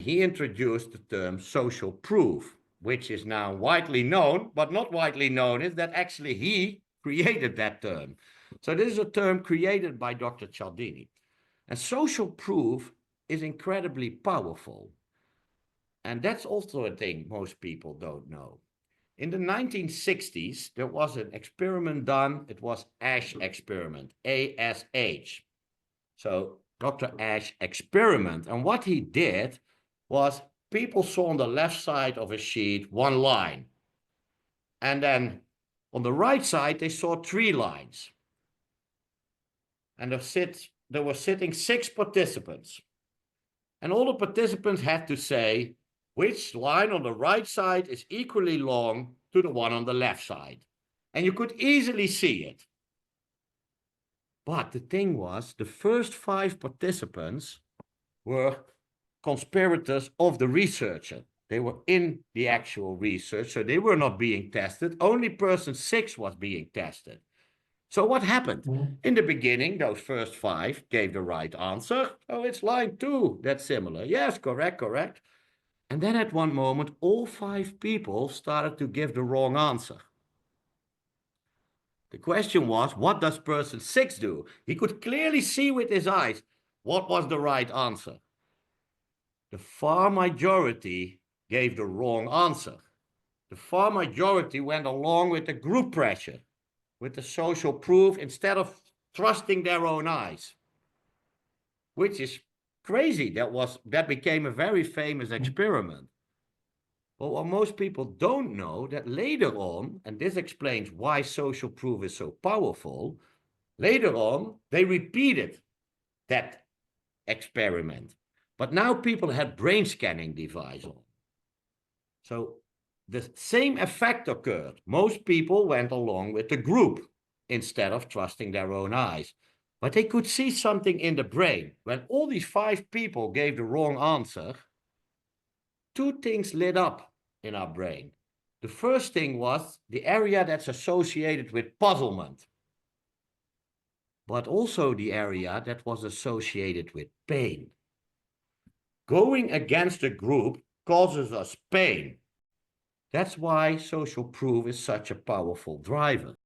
he introduced the term social proof, which is now widely known, but not widely known is that actually he created that term. So this is a term created by Dr. Cialdini. And social proof is incredibly powerful. And that's also a thing most people don't know. In the 1960s, there was an experiment done. It was Asch experiment, A-S-H. So Dr. Asch experiment. And what he did was people saw on the left side of a sheet one line. And then on the right side, they saw 3 lines. And there were sitting 6 participants. And all the participants had to say which line on the right side is equally long to the one on the left side. And you could easily see it. But the thing was, the first 5 participants were conspirators of the researcher. They were in the actual research, so they were not being tested. Only person 6 was being tested. So what happened? In the beginning, those first 5 gave the right answer. Oh, it's line 2, that's similar. Yes, correct. And then at one moment, all 5 people started to give the wrong answer. The question was, what does person 6 do? He could clearly see with his eyes what was the right answer. The far majority gave the wrong answer. The far majority went along with the group pressure, with the social proof, instead of trusting their own eyes, which is crazy. That became a very famous experiment. But what most people don't know, that later on, and this explains why social proof is so powerful, later on, they repeated that experiment. But now people had brain scanning device on. So the same effect occurred. Most people went along with the group instead of trusting their own eyes. But they could see something in the brain. When all these 5 people gave the wrong answer, 2 things lit up in our brain. The first thing was the area that's associated with puzzlement, but also the area that was associated with pain. Going against a group causes us pain. That's why social proof is such a powerful driver.